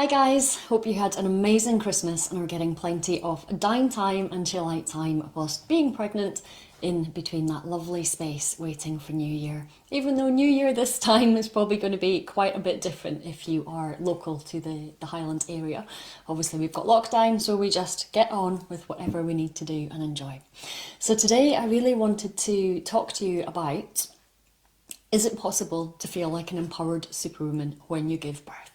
Hi guys, hope you had an amazing Christmas and are getting plenty of downtime and chill out time whilst being pregnant in between that lovely space waiting for New Year. Even though New Year this time is probably going to be quite a bit different if you are local to the Highland area. Obviously we've got lockdown, so we just get on with whatever we need to do and enjoy. So today I really wanted to talk to you about, is it possible to feel like an empowered superwoman when you give birth?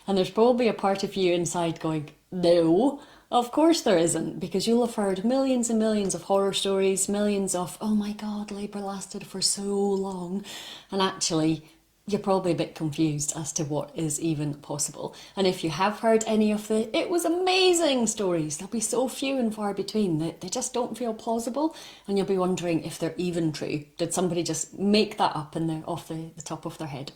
And there's probably a part of you inside going, no, of course there isn't, because you'll have heard millions and millions of horror stories, millions of, oh my God, labour lasted for so long. And actually, you're probably a bit confused as to what is even possible. And if you have heard any of the "it was amazing" stories, they'll be so few and far between that they just don't feel plausible, and you'll be wondering if they're even true. Did somebody just make that up off the top of their head?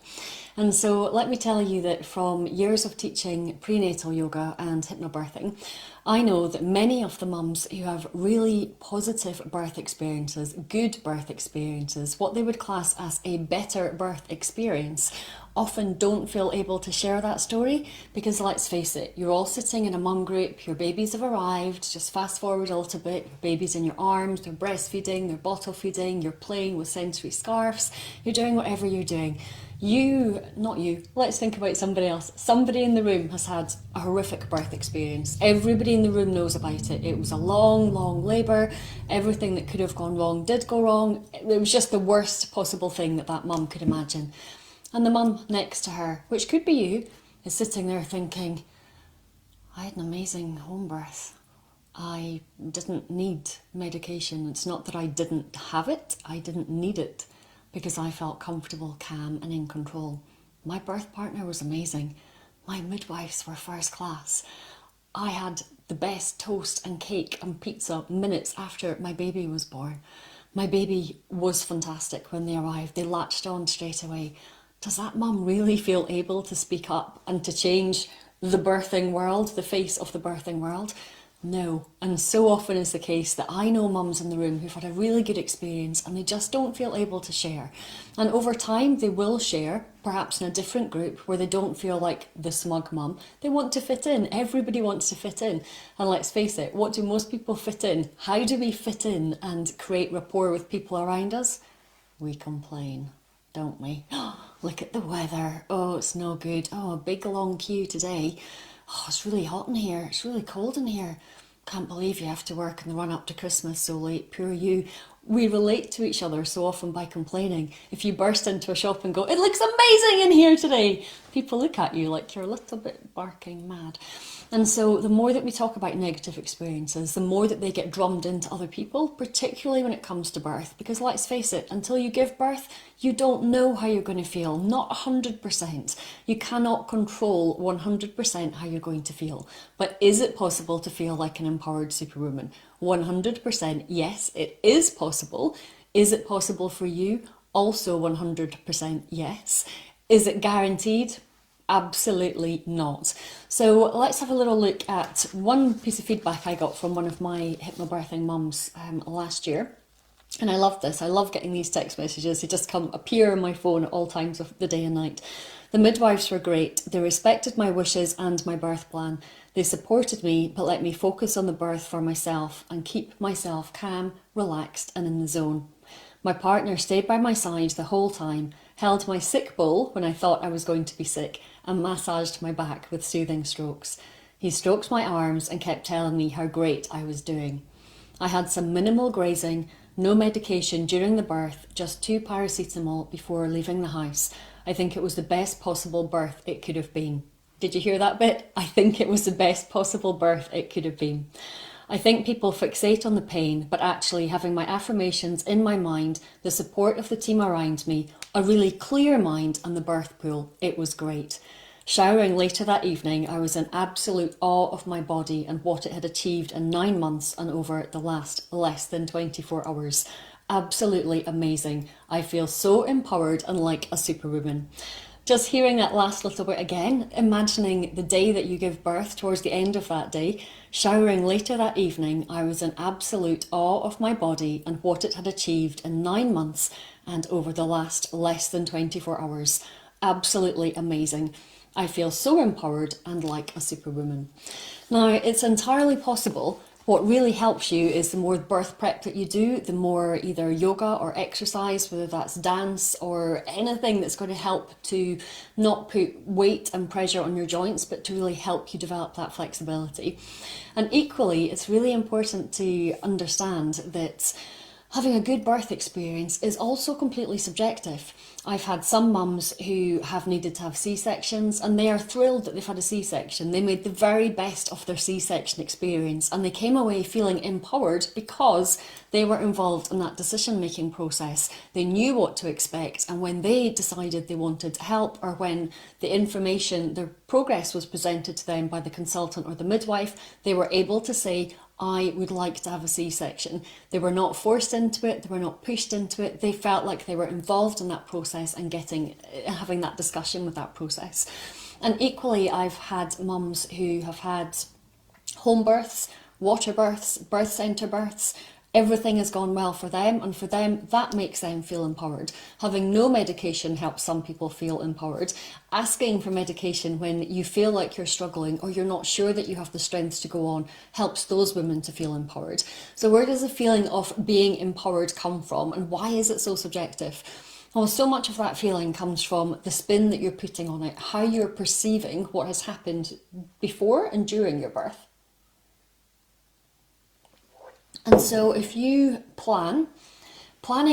And so let me tell you that from years of teaching prenatal yoga and hypnobirthing, I know that many of the mums who have really positive birth experiences, good birth experiences, what they would class as a better birth experience, often don't feel able to share that story because, let's face it, you're all sitting in a mum group, your babies have arrived, just fast forward a little bit, your baby's in your arms, they're breastfeeding, they're bottle feeding, you're playing with sensory scarves, you're doing whatever you're doing. Not you, let's think about somebody else. Somebody in the room has had a horrific birth experience. Everybody in the room knows about it. It was a long, long labour. Everything that could have gone wrong did go wrong. It was just the worst possible thing that mum could imagine. And the mum next to her, which could be you, is sitting there thinking, I had an amazing home birth. I didn't need medication. It's not that I didn't have it, I didn't need it, because I felt comfortable, calm and in control. My birth partner was amazing. My midwives were first class. I had the best toast and cake and pizza minutes after my baby was born. My baby was fantastic when they arrived. They latched on straight away. Does that mum really feel able to speak up and to change the birthing world, the face of the birthing world? No, and so often is the case that I know mums in the room who've had a really good experience and they just don't feel able to share. And over time they will share, perhaps in a different group where they don't feel like the smug mum. They want to fit in, everybody wants to fit in. And let's face it, what do most people fit in? How do we fit in and create rapport with people around us? We complain, don't we? Look at the weather, oh it's no good, oh a big long queue today. Oh, it's really hot in here, it's really cold in here. Can't believe you have to work in the run up to Christmas so late, poor you. We relate to each other so often by complaining. If you burst into a shop and go, it looks amazing in here today, people look at you like you're a little bit barking mad. And so the more that we talk about negative experiences, the more that they get drummed into other people, particularly when it comes to birth. Because let's face it, until you give birth, you don't know how you're going to feel, not 100%. You cannot control 100% how you're going to feel. But is it possible to feel like an empowered superwoman? 100% yes, it is possible. Is it possible for you? Also 100% yes. Is it guaranteed? Absolutely not. So let's have a little look at one piece of feedback I got from one of my hypnobirthing mums last year. And I love this. I love getting these text messages. They just appear on my phone at all times of the day and night. The midwives were great. They respected my wishes and my birth plan. They supported me, but let me focus on the birth for myself and keep myself calm, relaxed and in the zone. My partner stayed by my side the whole time, held my sick bowl when I thought I was going to be sick, and massaged my back with soothing strokes. He stroked my arms and kept telling me how great I was doing. I had some minimal grazing, no medication during the birth, just 2 paracetamol before leaving the house. I think it was the best possible birth it could have been. Did you hear that bit? I think it was the best possible birth it could have been. I think people fixate on the pain, but actually having my affirmations in my mind, the support of the team around me, a really clear mind and the birth pool, it was great. Showering later that evening, I was in absolute awe of my body and what it had achieved in 9 months and over the last less than 24 hours. Absolutely amazing. I feel so empowered and like a superwoman. Just hearing that last little bit again, imagining the day that you give birth, towards the end of that day, showering later that evening, I was in absolute awe of my body and what it had achieved in 9 months and over the last less than 24 hours. Absolutely amazing. I feel so empowered and like a superwoman. Now, it's entirely possible. What really helps you is the more birth prep that you do, the more either yoga or exercise, whether that's dance or anything that's going to help to not put weight and pressure on your joints, but to really help you develop that flexibility. And equally, it's really important to understand that having a good birth experience is also completely subjective. I've had some mums who have needed to have C-sections and they are thrilled that they've had a C-section. They made the very best of their C-section experience and they came away feeling empowered because they were involved in that decision-making process. They knew what to expect, and when they decided they wanted help, or when the information, their progress was presented to them by the consultant or the midwife, they were able to say, I would like to have a C-section. They were not forced into it, they were not pushed into it, they felt like they were involved in that process and having that discussion with that process. And equally, I've had mums who have had home births, water births, birth centre births. Everything has gone well for them, and for them, that makes them feel empowered. Having no medication helps some people feel empowered. Asking for medication when you feel like you're struggling or you're not sure that you have the strength to go on helps those women to feel empowered. So where does the feeling of being empowered come from, and why is it so subjective? Well, so much of that feeling comes from the spin that you're putting on it, how you're perceiving what has happened before and during your birth. And so if you planning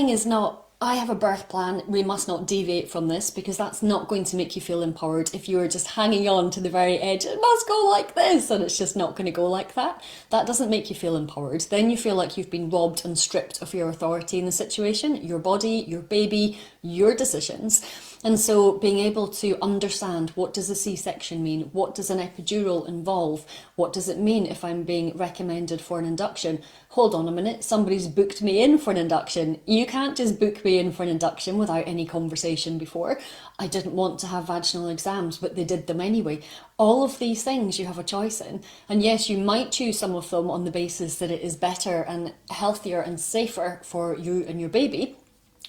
is not, I have a birth plan, we must not deviate from this, because that's not going to make you feel empowered if you are just hanging on to the very edge. It must go like this, and it's just not going to go like that. That doesn't make you feel empowered. Then you feel like you've been robbed and stripped of your authority in the situation, your body, your baby, your decisions. And so being able to understand, what does a C-section mean? What does an epidural involve? What does it mean if I'm being recommended for an induction? Hold on a minute, somebody's booked me in for an induction. You can't just book me in for an induction without any conversation before. I didn't want to have vaginal exams, but they did them anyway. All of these things you have a choice in. And yes, you might choose some of them on the basis that it is better and healthier and safer for you and your baby.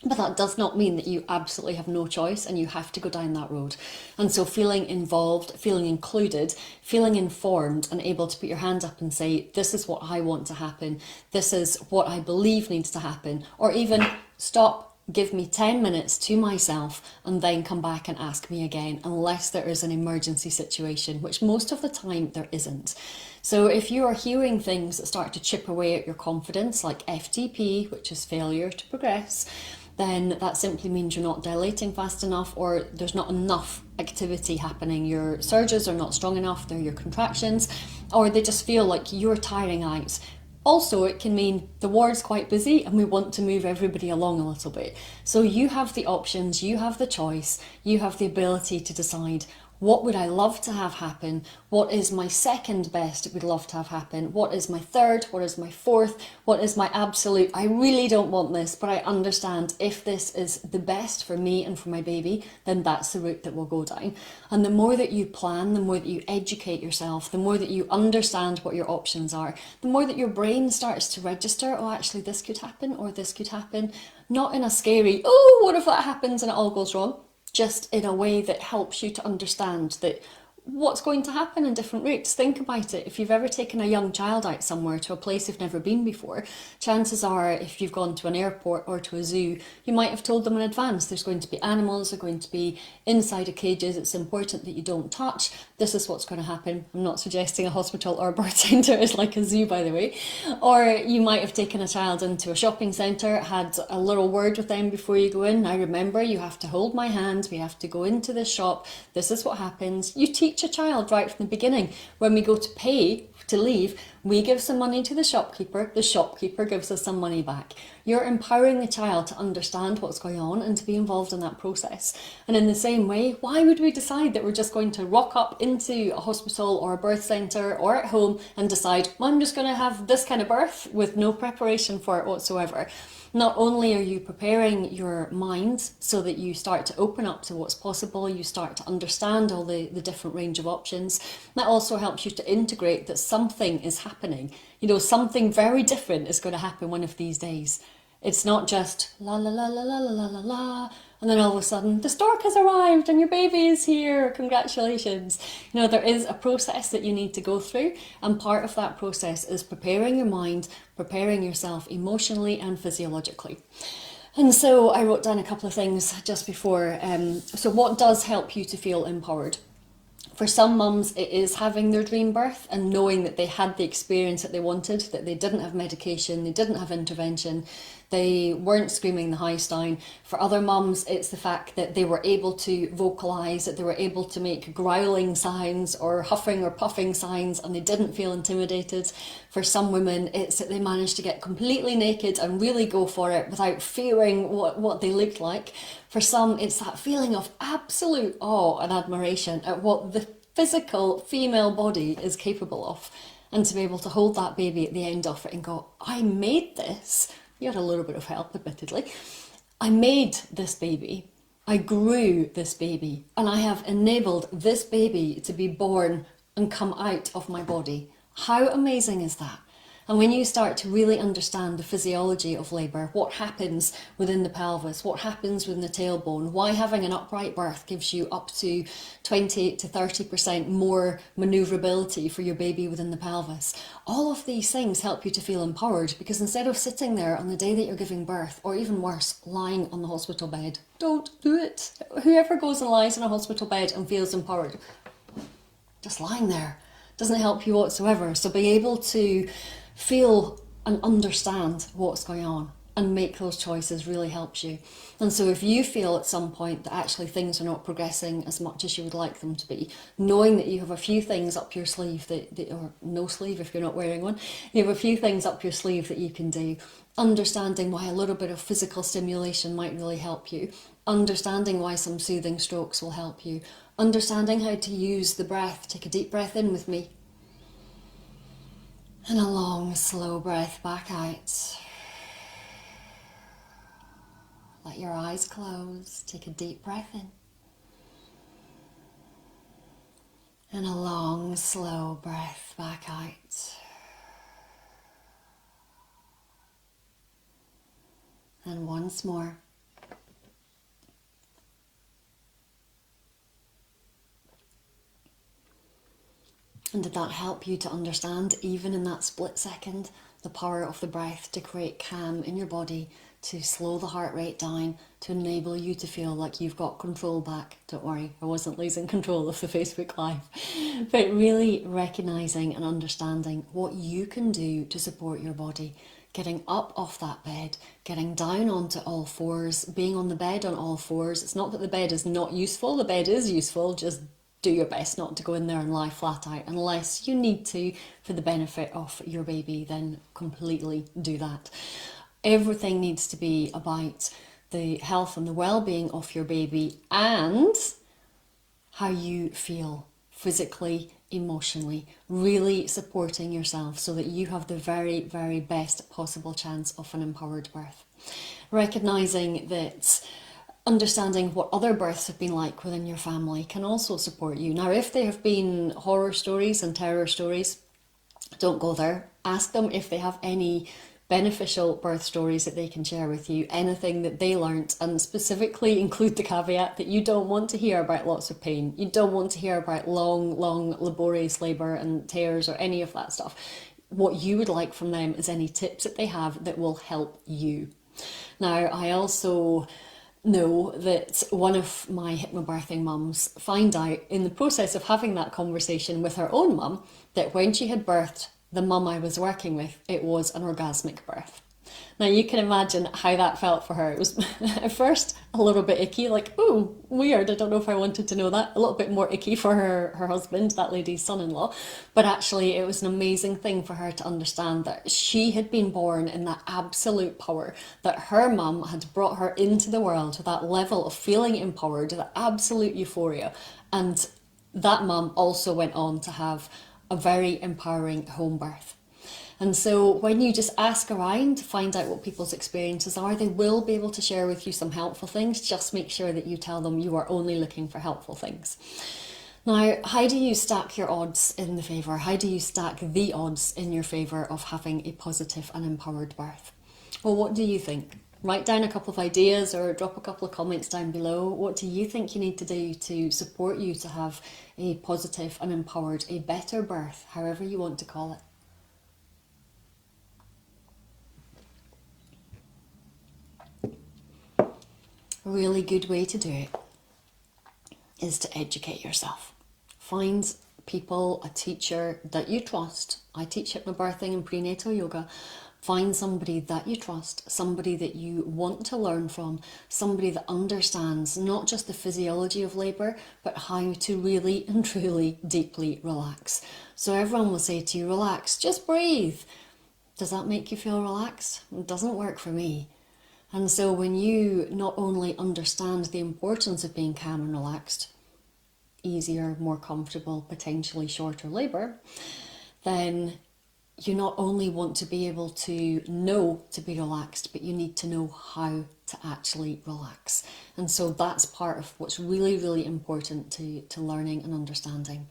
But that does not mean that you absolutely have no choice and you have to go down that road. And so feeling involved, feeling included, feeling informed and able to put your hand up and say, this is what I want to happen, this is what I believe needs to happen, or even stop, give me 10 minutes to myself and then come back and ask me again, unless there is an emergency situation, which most of the time there isn't. So if you are hearing things that start to chip away at your confidence, like FTP, which is failure to progress, then that simply means you're not dilating fast enough, or there's not enough activity happening. Your surges are not strong enough, they're your contractions, or they just feel like you're tiring out. Also, it can mean the ward's quite busy and we want to move everybody along a little bit. So you have the options, you have the choice, you have the ability to decide, what would I love to have happen? What is my second best would love to have happen? What is my third? What is my fourth? What is my absolute, I really don't want this, but I understand if this is the best for me and for my baby, then that's the route that we'll go down. And the more that you plan, the more that you educate yourself, the more that you understand what your options are, the more that your brain starts to register, oh, actually this could happen or this could happen. Not in a scary, oh, what if that happens and it all goes wrong? Just in a way that helps you to understand that what's going to happen in different routes. Think about it. If you've ever taken a young child out somewhere to a place you've never been before, chances are if you've gone to an airport or to a zoo, you might have told them in advance there's going to be animals, they're going to be inside of cages, it's important that you don't touch, this is what's going to happen. I'm not suggesting a hospital or a birth centre is like a zoo, by the way. Or you might have taken a child into a shopping centre, had a little word with them before you go in. Now remember, you have to hold my hand, we have to go into this shop, this is what happens. You teach a child right from the beginning. When we go to pay to leave, we give some money to the shopkeeper gives us some money back. You're empowering the child to understand what's going on and to be involved in that process. And in the same way, why would we decide that we're just going to rock up into a hospital or a birth centre or at home and decide, well, I'm just going to have this kind of birth with no preparation for it whatsoever? Not only are you preparing your mind so that you start to open up to what's possible, you start to understand all the different range of options, that also helps you to integrate that something is happening. You know, something very different is going to happen one of these days. It's not just la la la la la la la la la, And then all of a sudden, the stork has arrived and your baby is here. Congratulations. You know, there is a process that you need to go through. And part of that process is preparing your mind, preparing yourself emotionally and physiologically. And so I wrote down a couple of things just before. So what does help you to feel empowered? For some mums, it is having their dream birth and knowing that they had the experience that they wanted, that they didn't have medication, they didn't have intervention, they weren't screaming the house down. For other mums, it's the fact that they were able to vocalise, that they were able to make growling sounds or huffing or puffing sounds and they didn't feel intimidated. For some women, it's that they managed to get completely naked and really go for it without fearing what they looked like. For some, it's that feeling of absolute awe and admiration at what the physical female body is capable of. And to be able to hold that baby at the end of it and go, I made this. You had a little bit of help, admittedly. I made this baby. I grew this baby. And I have enabled this baby to be born and come out of my body. How amazing is that? And when you start to really understand the physiology of labour, what happens within the pelvis, what happens within the tailbone, why having an upright birth gives you up to 20 to 30% more manoeuvrability for your baby within the pelvis, all of these things help you to feel empowered, because instead of sitting there on the day that you're giving birth, or even worse, lying on the hospital bed, don't do it. Whoever goes and lies in a hospital bed and feels empowered, just lying there, doesn't help you whatsoever. So being able to feel and understand what's going on and make those choices really helps you. And so if you feel at some point that actually things are not progressing as much as you would like them to be, knowing that you have a few things up your sleeve or no sleeve if you're not wearing one, you have a few things up your sleeve that you can do, understanding why a little bit of physical stimulation might really help you, understanding why some soothing strokes will help you, understanding how to use the breath. Take a deep breath in with me. And a long, slow breath back out. Let your eyes close. Take a deep breath in. And a long, slow breath back out. And once more. And did that help you to understand, even in that split second, the power of the breath to create calm in your body, to slow the heart rate down, to enable you to feel like you've got control back? Don't worry, I wasn't losing control of the Facebook Live. But really recognising and understanding what you can do to support your body. Getting up off that bed, getting down onto all fours, being on the bed on all fours. It's not that the bed is not useful, the bed is useful, just do your best not to go in there and lie flat out unless you need to for the benefit of your baby, then completely do that. Everything needs to be about the health and the well-being of your baby and how you feel physically, emotionally, really supporting yourself so that you have the very, very best possible chance of an empowered birth. Recognising that understanding what other births have been like within your family can also support you. Now, if they have been horror stories and terror stories, don't go there. Ask them if they have any beneficial birth stories that they can share with you, anything that they learnt, and specifically include the caveat that you don't want to hear about lots of pain. You don't want to hear about long, laborious labour and tears or any of that stuff. What you would like from them is any tips that they have that will help you. Now, I also know that one of my hypnobirthing mums found out in the process of having that conversation with her own mum that when she had birthed the mum I was working with, it was an orgasmic birth. Now you can imagine how that felt for her. It was at first a little bit icky, like, oh, weird, I don't know if I wanted to know that. A little bit more icky for her husband, that lady's son-in-law. But actually it was an amazing thing for her to understand that she had been born in that absolute power, that her mum had brought her into the world with that level of feeling empowered, that absolute euphoria. And that mum also went on to have a very empowering home birth. And so when you just ask around to find out what people's experiences are, they will be able to share with you some helpful things. Just make sure that you tell them you are only looking for helpful things. Now, how do you stack your odds in the favour? How do you stack the odds in your favour of having a positive and empowered birth? Well, what do you think? Write down a couple of ideas or drop a couple of comments down below. What do you think you need to do to support you to have a positive and empowered, a better birth, however you want to call it? A really good way to do it is to educate yourself. Find people, a teacher that you trust. I teach hypnobirthing and prenatal yoga. Find somebody that you trust, somebody that you want to learn from, somebody that understands not just the physiology of labour, but how to really and truly deeply relax. So everyone will say to you, relax, just breathe. Does that make you feel relaxed? It doesn't work for me. And so when you not only understand the importance of being calm and relaxed, easier, more comfortable, potentially shorter labour, then you not only want to be able to know to be relaxed, but you need to know how to actually relax. And so that's part of what's really, really important to learning and understanding.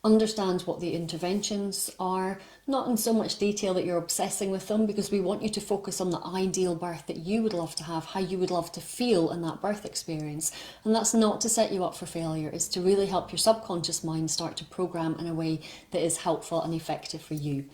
Understand what the interventions are, not in so much detail that you're obsessing with them, because we want you to focus on the ideal birth that you would love to have, how you would love to feel in that birth experience. And that's not to set you up for failure, it's to really help your subconscious mind start to program in a way that is helpful and effective for you.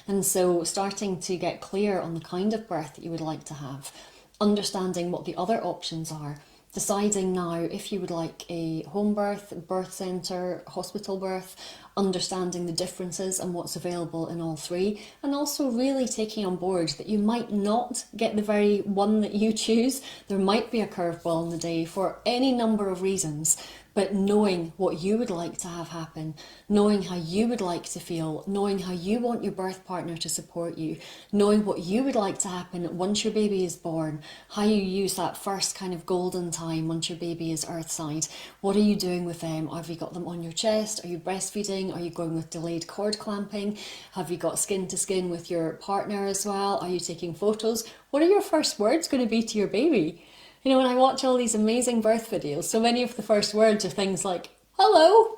And so starting to get clear on the kind of birth that you would like to have, understanding what the other options are, deciding now if you would like a home birth, birth centre, hospital birth, understanding the differences and what's available in all three, and also really taking on board that you might not get the very one that you choose. There might be a curveball in the day for any number of reasons, but knowing what you would like to have happen, knowing how you would like to feel, knowing how you want your birth partner to support you, knowing what you would like to happen once your baby is born, how you use that first kind of golden time once your baby is earthside. What are you doing with them? Have you got them on your chest? Are you breastfeeding? Are you going with delayed cord clamping? Have you got skin to skin with your partner as well? Are you taking photos? What are your first words going to be to your baby? You know, when I watch all these amazing birth videos, so many of the first words are things like, hello,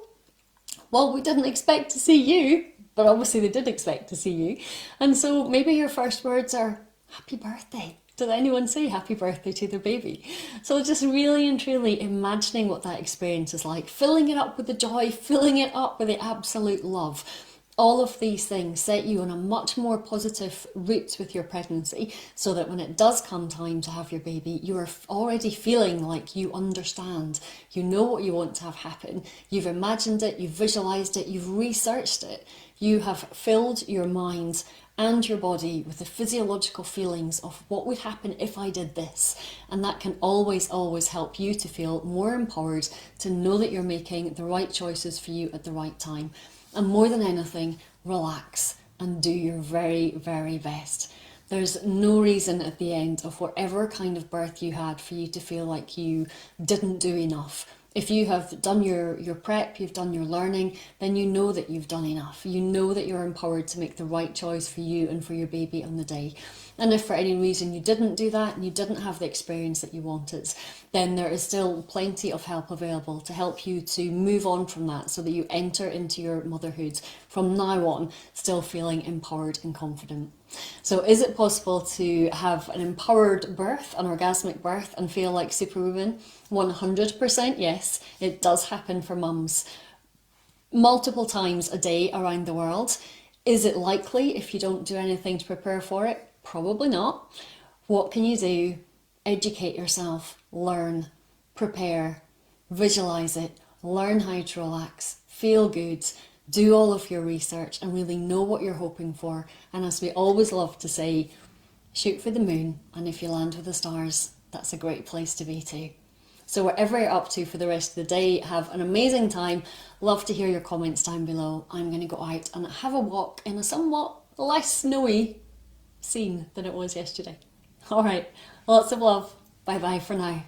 well, we didn't expect to see you, but obviously they did expect to see you. And so maybe your first words are, happy birthday. Did anyone say happy birthday to their baby? So just really and truly imagining what that experience is like, filling it up with the joy, filling it up with the absolute love. All of these things set you on a much more positive route with your pregnancy, so that when it does come time to have your baby, you are already feeling like you understand, you know what you want to have happen, you've imagined it, you've visualized it, you've researched it, you have filled your mind and your body with the physiological feelings of what would happen if I did this. And that can always, always help you to feel more empowered, to know that you're making the right choices for you at the right time. And more than anything, relax and do your very, very best. There's no reason at the end of whatever kind of birth you had for you to feel like you didn't do enough. If you have done your prep, you've done your learning, then you know that you've done enough. You know that you're empowered to make the right choice for you and for your baby on the day. And if for any reason you didn't do that and you didn't have the experience that you wanted, then there is still plenty of help available to help you to move on from that, so that you enter into your motherhood from now on still feeling empowered and confident. So is it possible to have an empowered birth, an orgasmic birth, and feel like superwoman? 100% yes, it does happen for mums multiple times a day around the world. Is it likely if you don't do anything to prepare for it? Probably not. What can you do? Educate yourself, learn, prepare, visualize it, learn how to relax, feel good, do all of your research and really know what you're hoping for. And as we always love to say, shoot for the moon, and if you land with the stars, that's a great place to be too. So whatever you're up to for the rest of the day, have an amazing time. Love to hear your comments down below. I'm going to go out and have a walk in a somewhat less snowy scene than it was yesterday. All right, lots of love. Bye bye for now.